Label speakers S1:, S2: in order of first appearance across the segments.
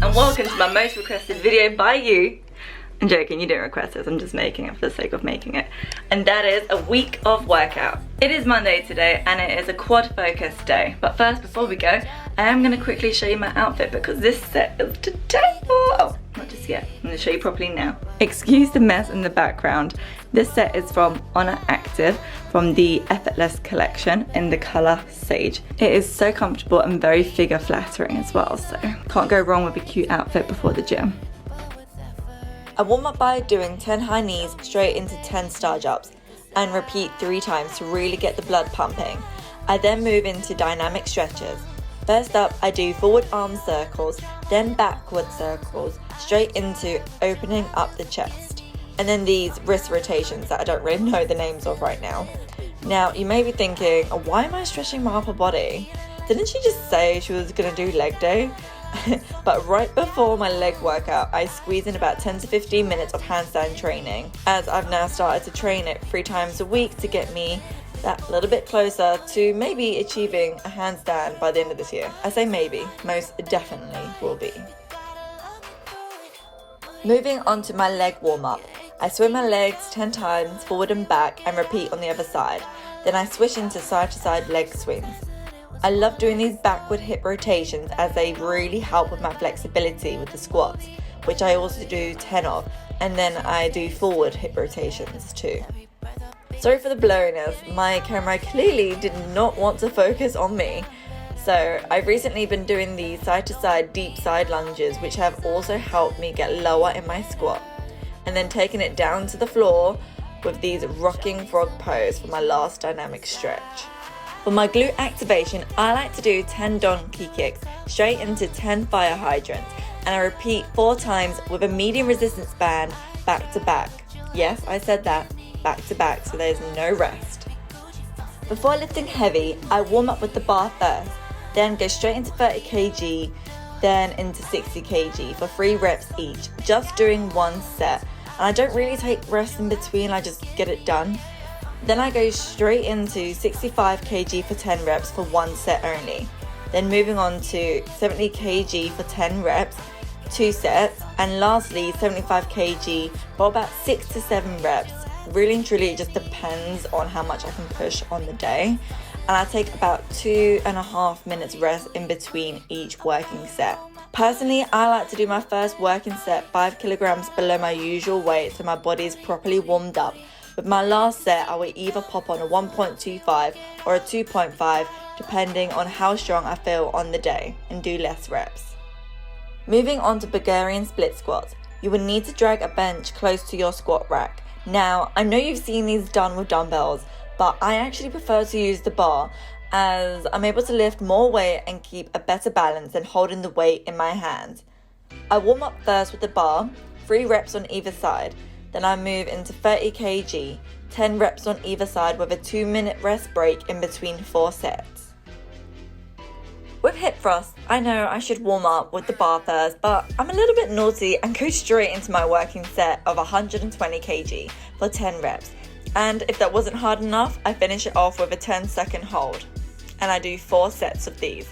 S1: and welcome to my most requested video by you. I'm joking, you didn't request this, I'm just making it for the sake of making it. And that is a week of workout. It is Monday today and it is a quad focused day. But first, before we go, I am going to quickly show you my outfit because this set is today. Oh, not just yet. I'm going to show you properly now. Excuse the mess in the background. This set is from Honor Active from the Effortless collection in the colour Sage. It is so comfortable and very figure flattering as well, so can't go wrong with a cute outfit before the gym. I warm up by doing 10 high knees straight into 10 star jumps and repeat 3 times to really get the blood pumping. I then move into dynamic stretches. First up, I do forward arm circles, then backward circles, straight into opening up the chest. And then these wrist rotations that I don't really know the names of right now. Now, you may be thinking, why am I stretching my upper body? Didn't she just say she was gonna do leg day? But right before my leg workout, I squeeze in about 10 to 15 minutes of handstand training, as I've now started to train it 3 times a week to get me that little bit closer to maybe achieving a handstand by the end of this year. I say maybe, most definitely will be. Moving on to my leg warm-up. I swing my legs 10 times forward and back and repeat on the other side. Then I switch into side-to-side leg swings. I love doing these backward hip rotations as they really help with my flexibility with the squats, which I also do 10 of, and then I do forward hip rotations too. Sorry for the blurriness, my camera clearly did not want to focus on me. So I've recently been doing the side-to-side deep side lunges, which have also helped me get lower in my squat, and then taking it down to the floor with these rocking frog pose for my last dynamic stretch. For my glute activation, I like to do 10 donkey kicks straight into 10 fire hydrants, and I repeat 4 times with a medium resistance band back to back. Yes, I said that, back to back, so there's no rest. Before lifting heavy, I warm up with the bar first, then go straight into 30 kg, then into 60 kg for 3 reps each, just doing 1 set. And I don't really take rest in between, I just get it done. Then I go straight into 65 kg for 10 reps for 1 set only. Then moving on to 70 kg for 10 reps, 2 sets. And lastly, 75 kg for about 6 to 7 reps. Really and truly, it just depends on how much I can push on the day. And I take about 2.5 minutes rest in between each working set. Personally, I like to do my first working set 5 kilograms below my usual weight so my body is properly warmed up. With my last set, I will either pop on a 1.25 or a 2.5 depending on how strong I feel on the day, and do less reps. Moving on to Bulgarian split squats, you will need to drag a bench close to your squat rack. Now, I know you've seen these done with dumbbells, but I actually prefer to use the bar as I'm able to lift more weight and keep a better balance than holding the weight in my hand. I warm up first with the bar, 3 reps on either side. Then I move into 30 kg, 10 reps on either side with a 2-minute rest break in between 4 sets. With hip thrusts, I know I should warm up with the bar first, but I'm a little bit naughty and go straight into my working set of 120 kg for 10 reps. And if that wasn't hard enough, I finish it off with a 10-second hold. And I do 4 sets of these.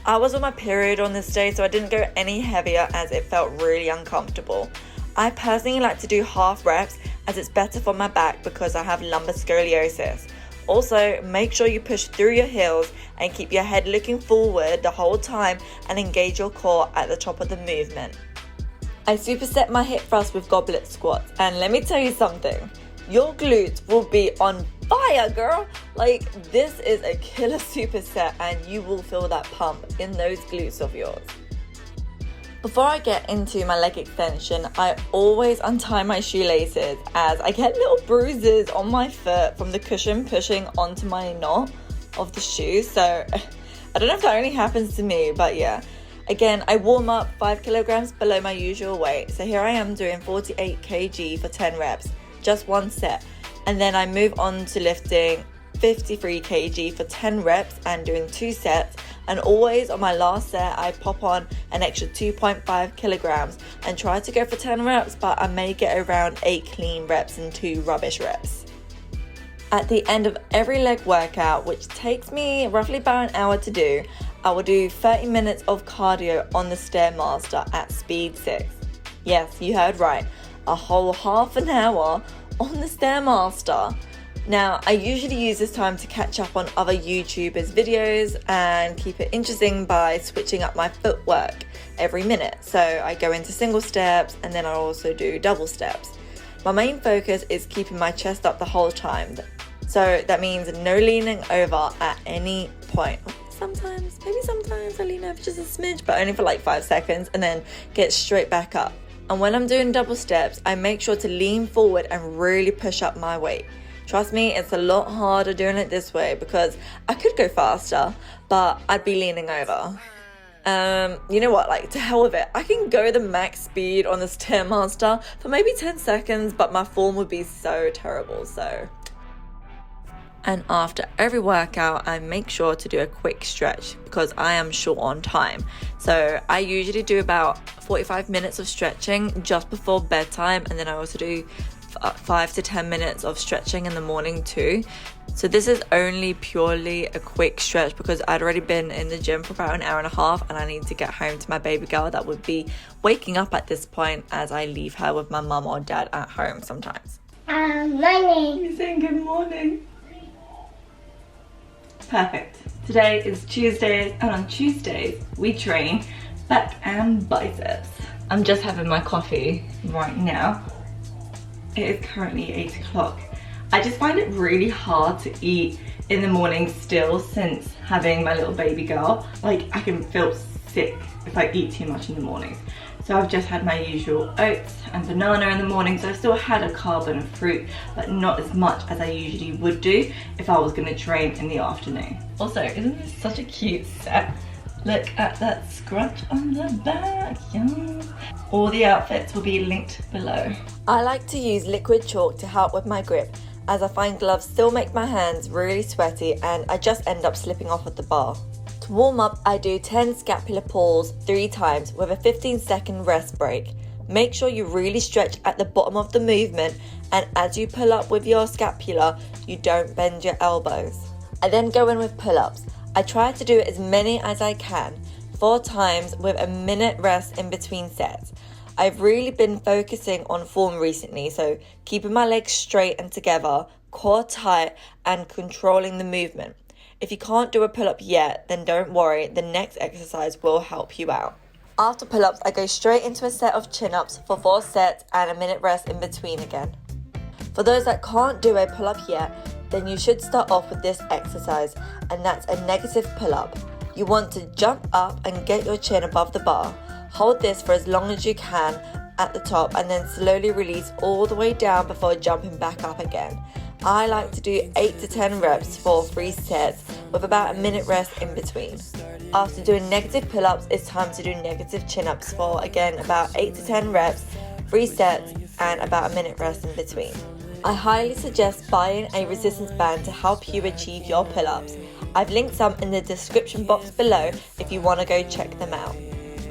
S1: I was on my period on this day, so I didn't go any heavier as it felt really uncomfortable. I personally like to do half reps as it's better for my back because I have lumbar scoliosis. Also, make sure you push through your heels and keep your head looking forward the whole time and engage your core at the top of the movement. I superset my hip thrust with goblet squats, and let me tell you something, your glutes will be on fire, girl. Like, this is a killer superset and you will feel that pump in those glutes of yours. Before I get into my leg extension, I always untie my shoelaces as I get little bruises on my foot from the cushion pushing onto my knot of the shoe. So I don't know if that only happens to me, but yeah. Again, I warm up 5 kilograms below my usual weight. So here I am doing 48 kg for 10 reps, just 1 set. And then I move on to lifting 53 kg for 10 reps and doing 2 sets. And always on my last set, I pop on an extra 2.5 kilograms and try to go for 10 reps, but I may get around 8 clean reps and 2 rubbish reps. At the end of every leg workout, which takes me roughly about an hour to do, I will do 30 minutes of cardio on the Stairmaster at speed 6. Yes, you heard right, a whole half an hour on the Stairmaster. Now, I usually use this time to catch up on other YouTubers' videos and keep it interesting by switching up my footwork every minute. So I go into single steps and then I also do double steps. My main focus is keeping my chest up the whole time. So that means no leaning over at any point. Sometimes I lean over just a smidge, but only for like 5 seconds and then get straight back up. And when I'm doing double steps, I make sure to lean forward and really push up my weight. Trust me, it's a lot harder doing it this way because I could go faster, but I'd be leaning over. You know what, like to hell with it. I can go the max speed on the Stairmaster for maybe 10 seconds, but my form would be so terrible, so. And after every workout, I make sure to do a quick stretch because I am short on time. So I usually do about 45 minutes of stretching just before bedtime, and then I also do 5 to 10 minutes of stretching in the morning too. So this is only purely a quick stretch because I'd already been in the gym for about an hour and a half and I need to get home to my baby girl that would be waking up at this point as I leave her with my mum or dad at home sometimes.
S2: Morning.
S1: You're saying good morning. Perfect. Today is Tuesday, and on Tuesdays we train back and biceps. I'm just having my coffee right now. It is currently 8 o'clock. I just find it really hard to eat in the morning still since having my little baby girl. Like I can feel sick if I eat too much in the mornings. So I've just had my usual oats and banana in the morning. So I've still had a carb and a fruit, but not as much as I usually would do if I was gonna train in the afternoon. Also, isn't this such a cute set? Look at that scrunch on the back, yeah. All the outfits will be linked below. I like to use liquid chalk to help with my grip, as I find gloves still make my hands really sweaty and I just end up slipping off at the bar. To warm up, I do 10 scapular pulls 3 times with a 15-second rest break. Make sure you really stretch at the bottom of the movement, and as you pull up with your scapula, you don't bend your elbows. I then go in with pull-ups. I try to do as many as I can, 4 times with a minute rest in between sets. I've really been focusing on form recently, so keeping my legs straight and together, core tight, and controlling the movement. If you can't do a pull-up yet, then don't worry, the next exercise will help you out. After pull-ups, I go straight into a set of chin-ups for 4 sets and a minute rest in between again. For those that can't do a pull-up yet, then you should start off with this exercise, and that's a negative pull-up. You want to jump up and get your chin above the bar. Hold this for as long as you can at the top and then slowly release all the way down before jumping back up again. I like to do 8 to 10 reps for 3 sets with about a minute rest in between. After doing negative pull-ups, it's time to do negative chin-ups for, again, about 8 to 10 reps, 3 sets, and about a minute rest in between. I highly suggest buying a resistance band to help you achieve your pull-ups. I've linked some in the description box below if you want to go check them out.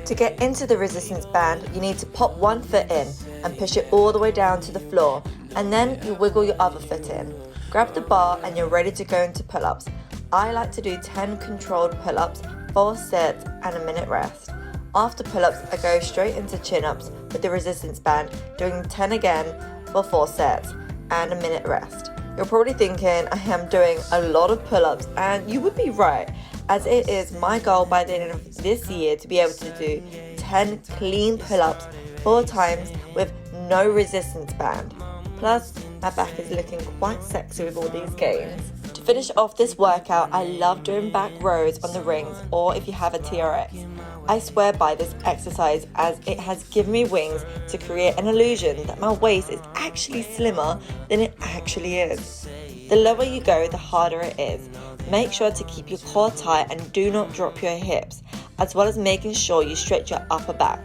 S1: To get into the resistance band, you need to pop one foot in and push it all the way down to the floor, and then you wiggle your other foot in. Grab the bar and you're ready to go into pull-ups. I like to do 10 controlled pull-ups, 4 sets, and a minute rest. After pull-ups, I go straight into chin-ups with the resistance band, doing 10 again for 4 sets and a minute rest. You're probably thinking I am doing a lot of pull-ups, and you would be right, as it is my goal by the end of this year to be able to do 10 clean pull-ups 4 times with no resistance band. Plus, my back is looking quite sexy with all these gains. To finish off this workout, I love doing back rows on the rings, or if you have a TRX. I swear by this exercise as it has given me wings to create an illusion that my waist is actually slimmer than it actually is. The lower you go, the harder it is. Make sure to keep your core tight and do not drop your hips, as well as making sure you stretch your upper back.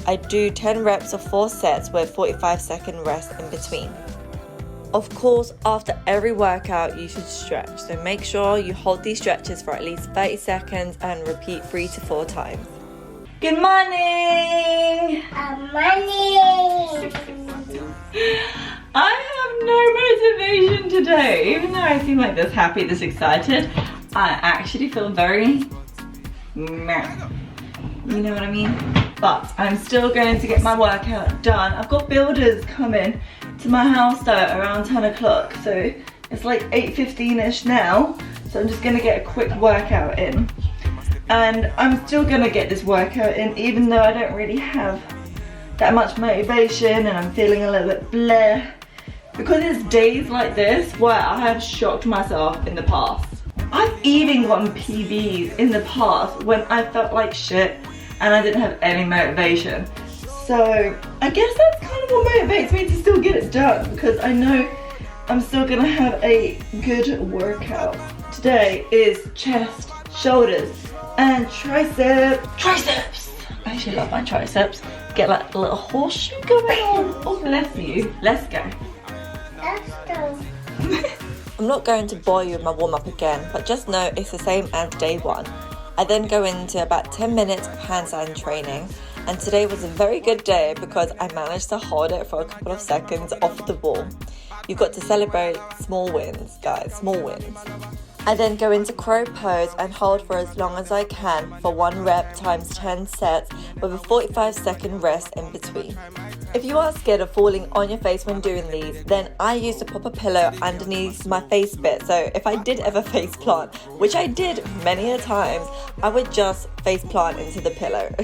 S1: I do 10 reps of 4 sets with 45-second rest in between. Of course, after every workout, you should stretch, so make sure you hold these stretches for at least 30 seconds and repeat 3 to 4 times. Good morning!
S2: Morning!
S1: I have no motivation today. Even though I seem like this happy, this excited, I actually feel very meh. You know what I mean? But I'm still going to get my workout done. I've got builders coming to my house though around 10 o'clock. So it's like 8:15ish now. So I'm just gonna get a quick workout in. And I'm still gonna get this workout in even though I don't really have that much motivation and I'm feeling a little bit bleh. Because it's days like this where I have shocked myself in the past. I've even gotten PBs in the past when I felt like shit and I didn't have any motivation. So I guess that's kind of what motivates me to still get it done because I know I'm still gonna have a good workout. Today is chest, shoulders, and triceps. I actually love my triceps. Get like a little horseshoe going on. Oh bless you. Let's go.
S2: Let's go.
S1: I'm not going to bore you with my warm-up again, but just know it's the same as day one. I then go into about 10 minutes of handstand training, and today was a very good day because I managed to hold it for a couple of seconds off the ball. You've got to celebrate small wins, guys, small wins. I then go into crow pose and hold for as long as I can for 1 rep times 10 sets with a 45-second rest in between. If you are scared of falling on your face when doing these, then I used to pop a pillow underneath my face bit, so if I did ever face plant, which I did many a times, I would just face plant into the pillow.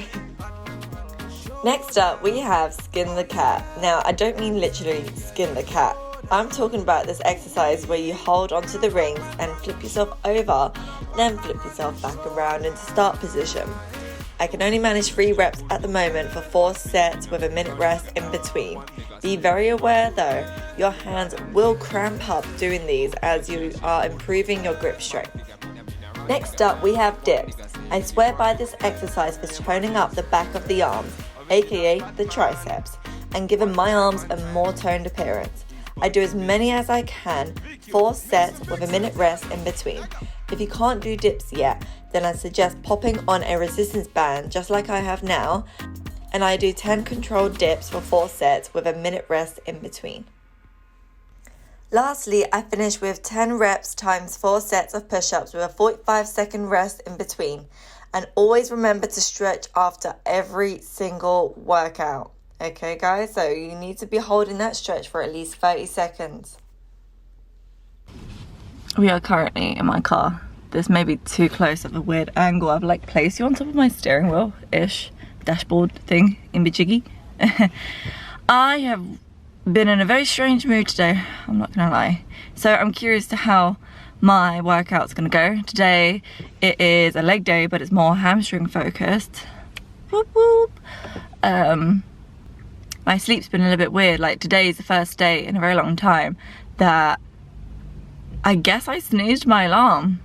S1: Next up, we have skin the cat. Now, I don't mean literally skin the cat. I'm talking about this exercise where you hold onto the rings and flip yourself over, then flip yourself back around into start position. I can only manage 3 reps at the moment for 4 sets with a minute rest in between. Be very aware though, your hands will cramp up doing these as you are improving your grip strength. Next up, we have dips. I swear by this exercise for toning up the back of the arms, aka the triceps, and giving my arms a more toned appearance. I do as many as I can, 4 sets with a minute rest in between. If you can't do dips yet, then I suggest popping on a resistance band just like I have now, and I do 10 controlled dips for 4 sets with a minute rest in between. Lastly, I finish with 10 reps times 4 sets of push-ups with a 45-second rest in between. And always remember to stretch after every single workout. Okay guys, so you need to be holding that stretch for at least 30 seconds. We are currently in my car. This may be too close of a weird angle. I've like placed you on top of my steering wheel-ish dashboard thing in Bijiggy. I have been in a very strange mood today, I'm not gonna lie. So I'm curious to how my workout's gonna go. Today it is a leg day, but it's more hamstring focused. Whoop whoop. My sleep's been a little bit weird. Like today is the first day in a very long time that I guess I snoozed my alarm.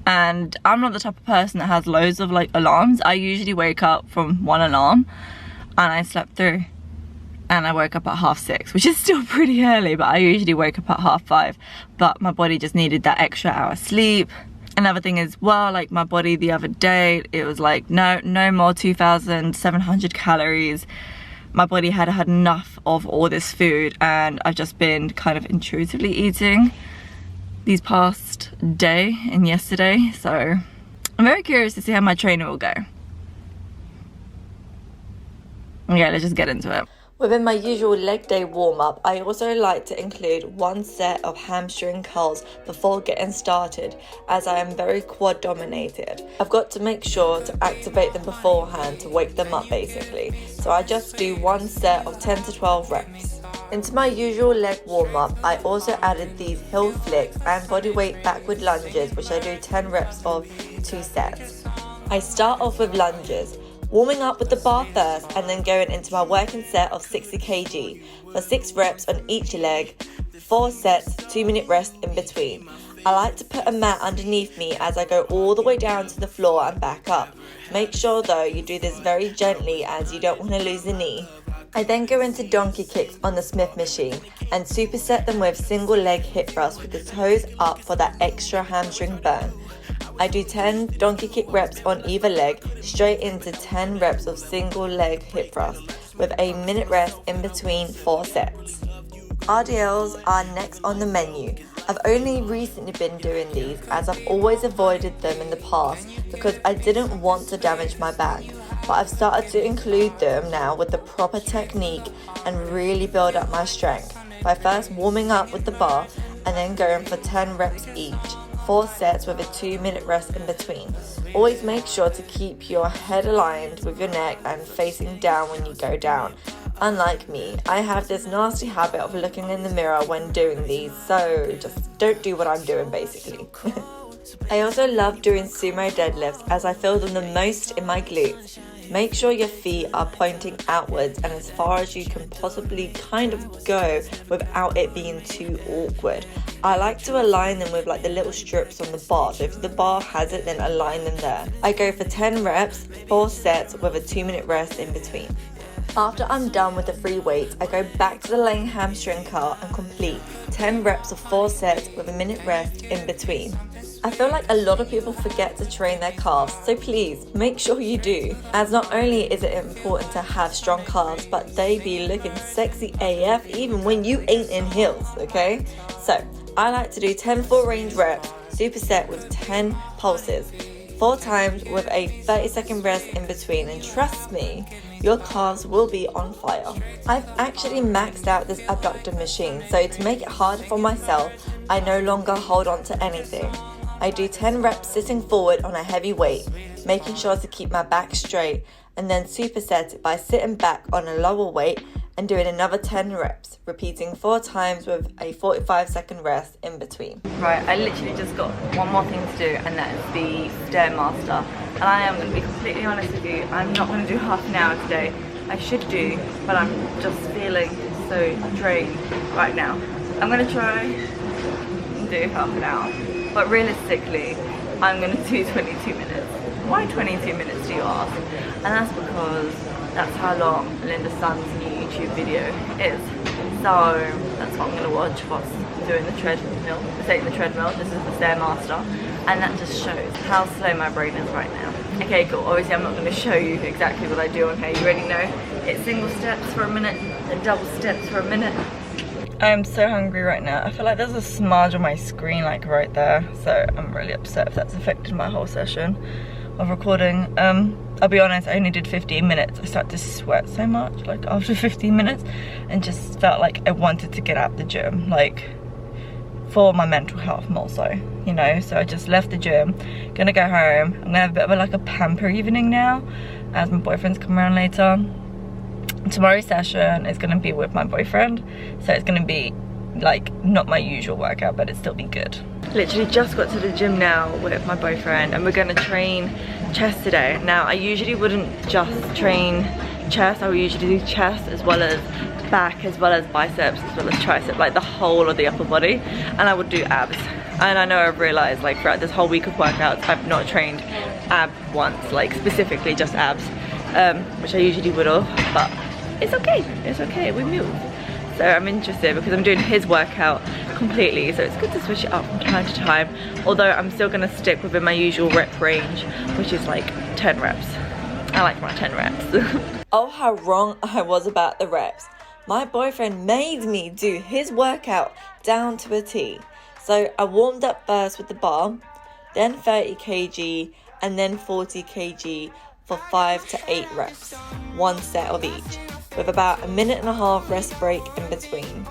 S1: And I'm not the type of person that has loads of like alarms. I usually wake up from one alarm and I slept through. And I woke up at 6:30, which is still pretty early, but I usually wake up at 5:30. But my body just needed that extra hour sleep. Another thing is, well, like my body the other day, it was like, no more 2,700 calories. My body had had enough of all this food, and I've just been kind of intuitively eating these past day and yesterday. So I'm very curious to see how my trainer will go. Yeah, let's just get into it. Within my usual leg day warm-up, I also like to include 1 set of hamstring curls before getting started, as I am very quad dominated. I've got to make sure to activate them beforehand to wake them up basically. So I just do 1 set of 10 to 12 reps. Into my usual leg warm-up, I also added these heel flicks and bodyweight backward lunges, which I do 10 reps of 2 sets. I start off with lunges, warming up with the bar first and then going into my working set of 60 kg for 6 reps on each leg, 4 sets, 2-minute rest in between. I like to put a mat underneath me as I go all the way down to the floor and back up. Make sure though you do this very gently as you don't want to lose the knee. I then go into donkey kicks on the Smith machine and superset them with single leg hip thrusts with the toes up for that extra hamstring burn. I do 10 donkey kick reps on either leg, straight into 10 reps of single leg hip thrust with a minute rest in between 4 sets. RDLs are next on the menu. I've only recently been doing these as I've always avoided them in the past because I didn't want to damage my back. But I've started to include them now with the proper technique and really build up my strength by first warming up with the bar and then going for 10 reps each, 4 sets with a 2-minute rest in between. Always make sure to keep your head aligned with your neck and facing down when you go down. Unlike me, I have this nasty habit of looking in the mirror when doing these, so just don't do what I'm doing basically. I also love doing sumo deadlifts as I feel them the most in my glutes. Make sure your feet are pointing outwards and as far as you can possibly kind of go without it being too awkward. I like to align them with like the little strips on the bar, so if the bar has it then align them there. I go for 10 reps, 4 sets with a 2-minute rest in between. After I'm done with the free weights, I go back to the laying hamstring curl and complete 10 reps of 4 sets with a minute rest in between. I feel like a lot of people forget to train their calves, so please make sure you do, as not only is it important to have strong calves, but they be looking sexy AF even when you ain't in heels, okay? So I like to do 10 full range reps, superset with 10 pulses, 4 times with a 30-second rest in between, and trust me, your calves will be on fire. I've actually maxed out this abductor machine, so to make it harder for myself, I no longer hold on to anything. I do 10 reps sitting forward on a heavy weight, making sure to keep my back straight, and then superset it by sitting back on a lower weight and doing another 10 reps, repeating 4 times with a 45-second rest in between. Right, I literally just got one more thing to do, and that is the Stairmaster. And I am going to be completely honest with you, I'm not going to do half an hour today. I should do, but I'm just feeling so drained right now. I'm going to try and do half an hour, but realistically, I'm going to do 22 minutes. Why 22 minutes, do you ask? And that's because that's how long Linda Sun's new YouTube video is. So that's what I'm going to watch whilst doing the treadmill. Taking the treadmill, this is the Stairmaster, and that just shows how slow my brain is right now. Okay, cool. Obviously I'm not going to show you exactly what I do on here. You already know. It's single steps for a minute, then double steps for a minute. I am so hungry right now. I feel like there's a smudge on my screen like right there, so I'm really upset if that's affected my whole session of recording. I'll be honest, I only did 15 minutes. I started to sweat so much like after 15 minutes and just felt like I wanted to get out the gym, like for my mental health more so, you know. So I just left the gym, gonna go home. I'm gonna have a bit of like a pamper evening now as my boyfriend's come around later. Tomorrow's session is gonna be with my boyfriend, so it's gonna be like not my usual workout, but it'll still be good. Literally just got to the gym now with my boyfriend and we're gonna train chest today. Now I usually wouldn't just train chest, I would usually do chest as well as back, as well as biceps, as well as triceps, like the whole of the upper body, and I would do abs. And I know I've realized like throughout this whole week of workouts I've not trained ab once, like specifically just abs, which I usually would have, but it's okay, we move. So I'm interested because I'm doing his workout completely, so it's good to switch it up from time to time, although I'm still going to stick within my usual rep range, which is like 10 reps. I like my 10 reps. Oh, how wrong I was about the reps. My boyfriend made me do his workout down to a T. So I warmed up first with the bar, then 30 kg, and then 40 kg for 5 to 8 reps, 1 set of each, with about a minute and a half rest break in between.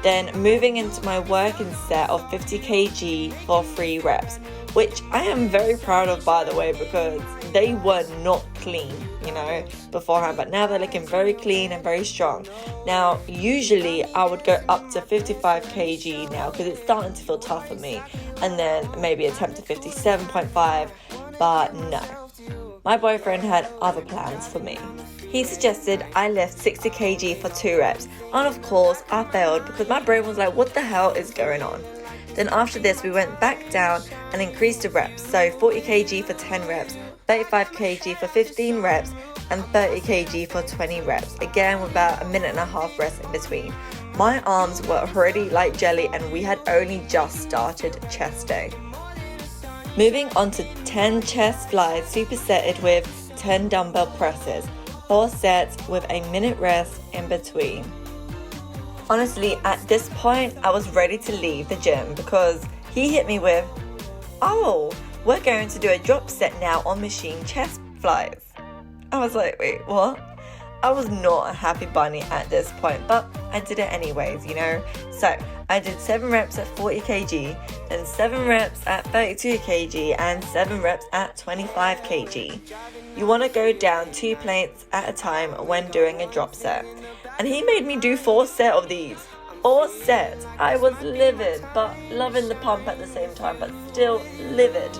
S1: Then moving into my working set of 50 kg for 3 reps, which I am very proud of, by the way, because they were not clean, you know, beforehand, but now they're looking very clean and very strong. Now, usually I would go up to 55 kg now because it's starting to feel tough for me, and then maybe attempt to 57.5, but no. My boyfriend had other plans for me. He suggested I lift 60 kg for 2 reps, and of course I failed because my brain was like, what the hell is going on? Then after this we went back down and increased the reps, so 40 kg for 10 reps, 35 kg for 15 reps, and 30 kg for 20 reps, again with about a minute and a half rest in between. My arms were already like jelly and we had only just started chest day. Moving on to 10 chest flies supersetted with 10 dumbbell presses, 4 sets with a minute rest in between. Honestly, at this point, I was ready to leave the gym because he hit me with, "Oh, we're going to do a drop set now on machine chest flies." I was like, wait, what? I was not a happy bunny at this point, but I did it anyways, you know? So I did 7 reps at 40 kg, then 7 reps at 32 kg, and 7 reps at 25 kg. You want to go down 2 plates at a time when doing a drop set. And he made me do 4 sets of these. 4 sets. I was livid, but loving the pump at the same time, but still livid.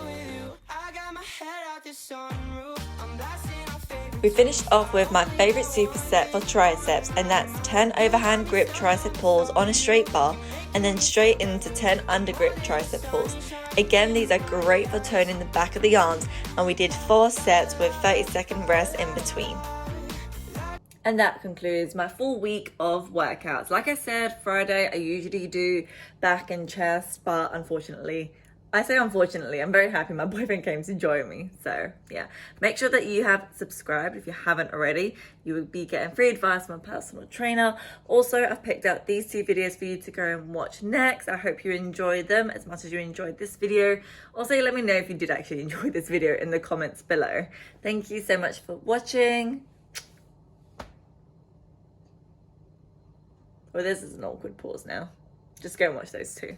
S1: We finished off with my favourite superset for triceps, and that's 10 overhand grip tricep pulls on a straight bar and then straight into 10 undergrip tricep pulls. Again, these are great for toning the back of the arms, and we did 4 sets with 30-second rest in between. And that concludes my full week of workouts. Like I said, Friday I usually do back and chest, but unfortunately, I say unfortunately, I'm very happy my boyfriend came to join me. So yeah, make sure that you have subscribed if you haven't already. You will be getting free advice from a personal trainer. Also, I've picked out these 2 videos for you to go and watch next. I hope you enjoyed them as much as you enjoyed this video. Also, let me know if you did actually enjoy this video in the comments below. Thank you so much for watching. Well, this is an awkward pause now. Just go and watch those 2.